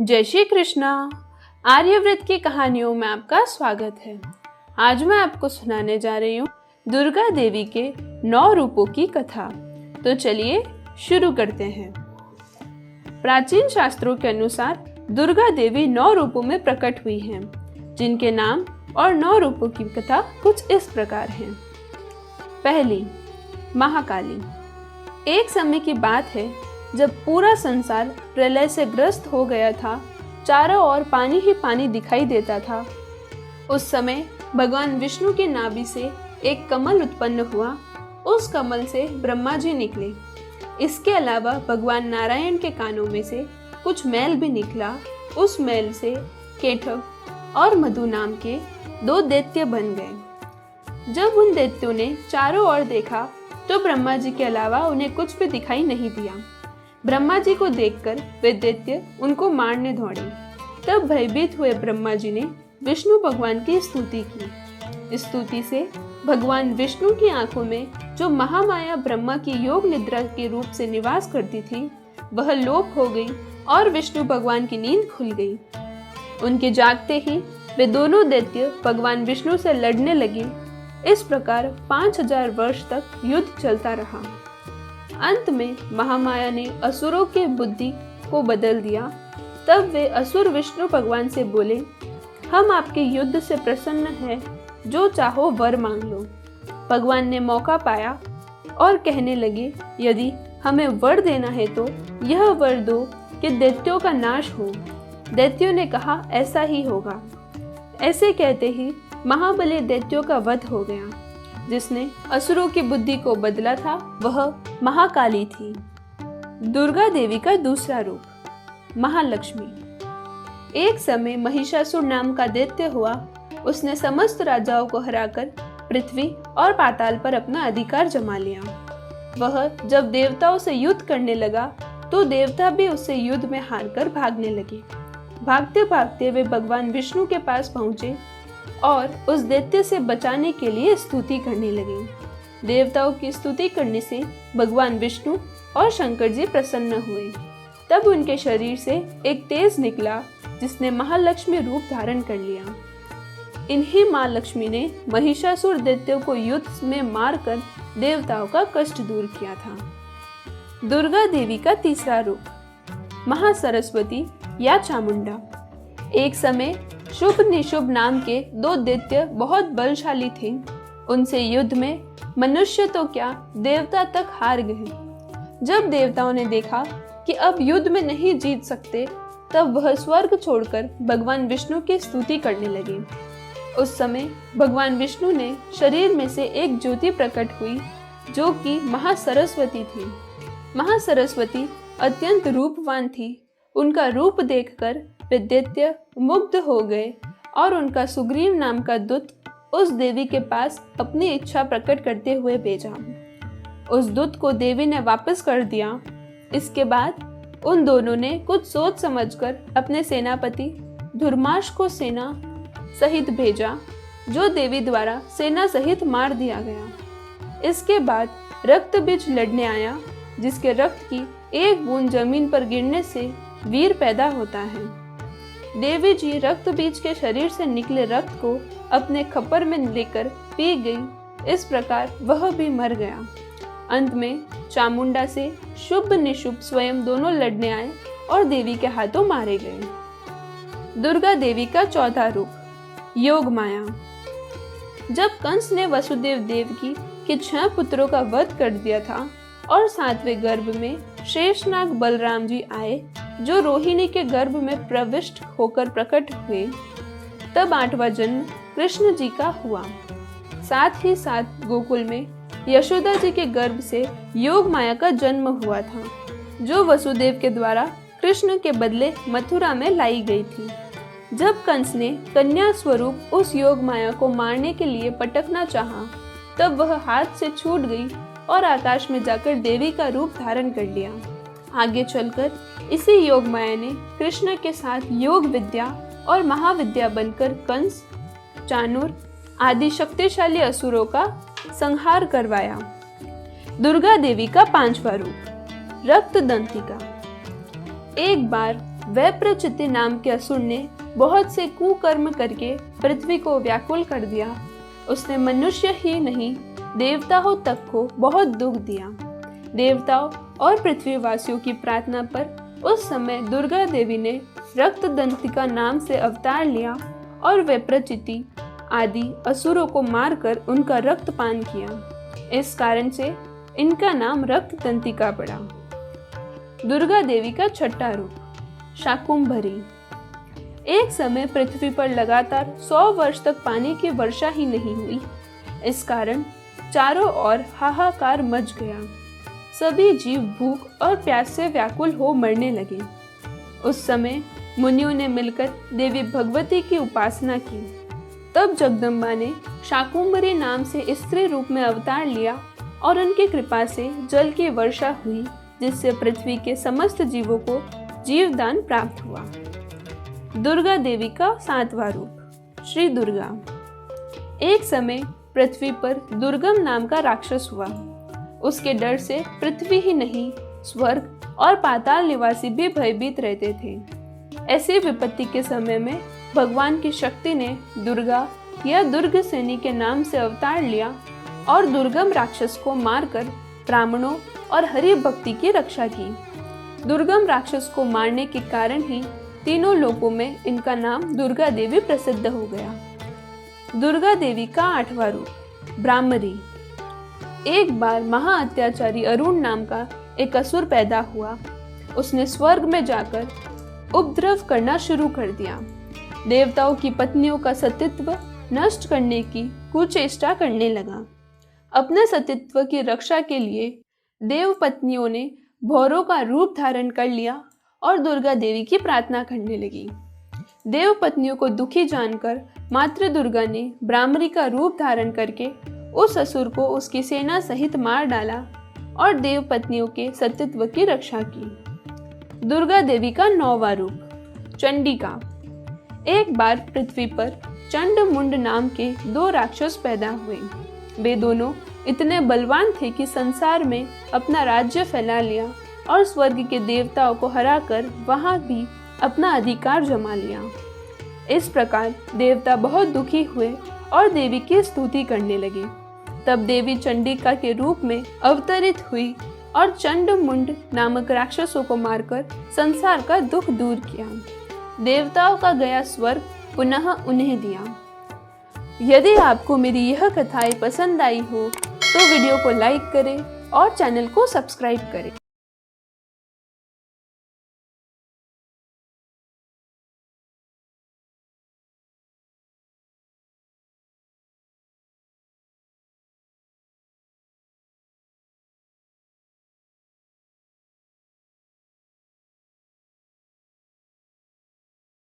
जय श्री कृष्णा। आर्यव्रत की कहानियों में आपका स्वागत है। आज मैं आपको सुनाने जा रही हूँ दुर्गा देवी के 9 रूपों की कथा। तो चलिए शुरू करते हैं। प्राचीन शास्त्रों के अनुसार दुर्गा देवी 9 रूपों में प्रकट हुई हैं, जिनके नाम और 9 रूपों की कथा कुछ इस प्रकार है। पहली, महाकाली। एक समय की बात है जब पूरा संसार प्रलय से ग्रस्त हो गया था, चारों ओर पानी ही पानी दिखाई देता था। उस समय भगवान विष्णु की नाभि से एक कमल उत्पन्न हुआ। उस कमल से ब्रह्मा जी निकले। इसके अलावा भगवान नारायण के कानों में से कुछ मैल भी निकला। उस मैल से केठव और मधु नाम के 2 दैत्य बन गए। जब उन दैत्यों ने चारों ओर देखा तो ब्रह्मा जी के अलावा उन्हें कुछ भी दिखाई नहीं दिया। ब्रह्मा जी को देखकर वे दैत्य उनको मारने दौड़े। तब भयभीत हुए ब्रह्मा जी ने विष्णु भगवान की स्तुति की। इस स्तुति से भगवान विष्णु की आंखों में जो महामाया ब्रह्मा की योग निद्रा के रूप से निवास करती थी, वह लोप हो गई और विष्णु भगवान की नींद खुल गई। उनके जागते ही वे दोनों दैत्य भगवान विष्णु से लड़ने लगे। इस प्रकार 5000 वर्ष तक युद्ध चलता रहा। अंत में महामाया ने असुरों के बुद्धि को बदल दिया। तब वे असुर विष्णु भगवान से बोले, हम आपके युद्ध से प्रसन्न हैं, जो चाहो वर मांग लो। भगवान ने मौका पाया और कहने लगे, यदि हमें वर देना है तो यह वर दो कि दैत्यों का नाश हो। दैत्यों ने कहा, ऐसा ही होगा। ऐसे कहते ही महाबली दैत्यों का वध हो गया। जिसने असुरों की बुद्धि को बदला था वह महाकाली थी। दुर्गा देवी का दूसरा रूप, महालक्ष्मी। एक समय महिषासुर नाम का दैत्य हुआ। उसने समस्त राजाओं को हराकर पृथ्वी और पाताल पर अपना अधिकार जमा लिया। वह जब देवताओं से युद्ध करने लगा तो देवता भी उससे युद्ध में हारकर भागने लगे। भागते भागते वे भगवान विष्णु के पास पहुंचे और उस दैत्य से बचाने के लिए स्तुति करने लगे। देवताओं की स्तुति करने से भगवान विष्णु और शंकर जी प्रसन्न हुए। तब उनके शरीर से एक तेज निकला, जिसने महालक्ष्मी रूप धारण कर लिया। इन्हीं माँ लक्ष्मी ने महिषासुर दैत्यों को युद्ध में मारकर देवताओं का कष्ट दूर किया था। दुर्गा देवी का तीसरा रूप, महासरस्वती या चामुंडा। एक समय शुभ निशुभ नाम के 2 दैत्य बहुत बलशाली थे। उनसे युद्ध में मनुष्य तो क्या, देवता तक हार गए। जब देवताओं ने देखा कि अब युद्ध में नहीं जीत सकते, तब वह स्वर्ग छोड़कर भगवान विष्णु की स्तुति करने लगे। उस समय भगवान विष्णु ने शरीर में से एक ज्योति प्रकट हुई, जो कि महासरस्वती थी। महासरस्वती अत्यंत रूपवान थी। उनका रूप देखकर वे दैत्य मुग्ध हो गए और उनका सुग्रीव नाम का दूत उस देवी के पास अपनी इच्छा प्रकट करते हुए भेजा। उस दूत को देवी ने वापस कर दिया। इसके बाद उन दोनों ने कुछ सोच समझकर अपने सेनापति धुर्माश को सेना सहित भेजा, जो देवी द्वारा सेना सहित मार दिया गया। इसके बाद रक्त बीज लड़ने आया, जिसके रक्त की एक बूंद जमीन पर गिरने से वीर पैदा होता है। देवी जी रक्त बीज के शरीर से निकले रक्त को अपने खप्पर में लेकर पी गई। इस प्रकार वह भी मर गया। अंत में चामुंडा से शुभ निशुभ स्वयं दोनों लड़ने आए और देवी के हाथों मारे गए। दुर्गा देवी का चौथा रूप, योग माया। जब कंस ने वसुदेव देवकी के 6 पुत्रों का वध कर दिया था और 7वें गर्भ में शेषनाग बलराम जी आए, जो रोहिणी के गर्भ में प्रविष्ट होकर प्रकट हुए, तब 8वां जन्म कृष्ण जी का हुआ। साथ ही साथ गोकुल में यशोदा जी के गर्भ से योग माया का जन्म हुआ था, जो वसुदेव के द्वारा कृष्ण के बदले मथुरा में लाई गई थी। जब कंस ने कन्या स्वरूप उस योग माया को मारने के लिए पटकना चाहा, तब वह हाथ से छूट गई और आकाश में जाकर देवी का रूप धारण कर लिया। आगे चलकर इसी योग माया ने कृष्ण के साथ योग विद्या और महाविद्या बनकर कंस, चाणूर आदि शक्तिशाली असुरों का संहार करवाया। दुर्गा देवी का 5वां रूप, रक्त दंतिका। एक बार वैप्रचिति नाम के असुर ने बहुत से कुकर्म करके पृथ्वी को व्याकुल कर दिया। उसने मनुष्य ही नहीं देवताओं तक को बहुत दुख दिया। देवताओं और पृथ्वीवासियों की प्रार्थना पर उस समय दुर्गा देवी ने रक्तदंतिका नाम से अवतार लिया और वैप्रचिति आदि असुरों को मारकर उनका रक्तपान किया। इस कारण से इनका नाम रक्तदंतिका पड़ा। दुर्गा देवी का छठा रूप शाकुंभरी। एक समय पृथ्वी पर लगातार 100 वर्ष तक पानी की वर्षा ही नहीं हुई। इस कारण चारों ओर हाहाकार मच गया। सभी जीव भूख और प्यास से व्याकुल हो मरने लगे। उस समय मुनियों ने मिलकर देवी भगवती की उपासना की। तब जगदम्बा ने शाकुंभरी नाम से स्त्री रूप में अवतार लिया और उनकी कृपा से जल की वर्षा हुई, जिससे पृथ्वी के समस्त जीवों को जीवदान प्राप्त हुआ। दुर्गा देवी का 7वां रूप श्री दुर्गा। एक समय पृथ्वी पर दुर्गम नाम का राक्षस हुआ। उसके डर से पृथ्वी ही नहीं स्वर्ग और पाताल निवासी भी भयभीत रहते थे। ऐसी विपत्ति के समय में भगवान की शक्ति ने दुर्गा या दुर्गसेनी के नाम से अवतार लिया और दुर्गम राक्षस को मारकर ब्राह्मणों और हरि भक्ति की रक्षा की। दुर्गम राक्षस को मारने के कारण ही तीनों लोकों में इनका नाम दुर्गा देवी प्रसिद्ध हो गया। दुर्गा देवी का 8वां रूप ब्राह्मरी। एक बार महा अत्याचारी अरुण नाम का एक असुर पैदा हुआ। उसने स्वर्ग में जाकर उपद्रव करना शुरू कर दिया। देवताओं की पत्नियों का सतीत्व नष्ट करने की कुचेष्टा करने लगा। अपने सतीत्व की रक्षा के लिए देव पत्नियों ने भौरों का रूप धारण कर लिया और दुर्गा देवी की प्रार्थना करने लगी। देव पत्नियों को दुखी जानकर मातृ दुर्गा ने ब्राह्मरी का रूप धारण करके उस असुर को उसकी सेना सहित मार डाला और देव पत्नियों के सतीत्व की रक्षा की। दुर्गा देवी का 9वां रूप चंडिका। एक बार पृथ्वी पर चंड मुंड नाम के 2 राक्षस पैदा हुए। वे दोनों इतने बलवान थे कि संसार में अपना राज्य फैला लिया और स्वर्ग के देवताओं को हराकर वहां भी अपना अधिकार जमा लिया। इस प्रकार देवता बहुत दुखी हुए और देवी की स्तुति करने लगे। तब देवी चंडिका के रूप में अवतरित हुई और चंड मुंड नामक राक्षसों को मारकर संसार का दुख दूर किया। देवताओं का गया स्वर्ग पुनः उन्हें दिया। यदि आपको मेरी यह कथाएं पसंद आई हो तो वीडियो को लाइक करें और चैनल को सब्सक्राइब करें।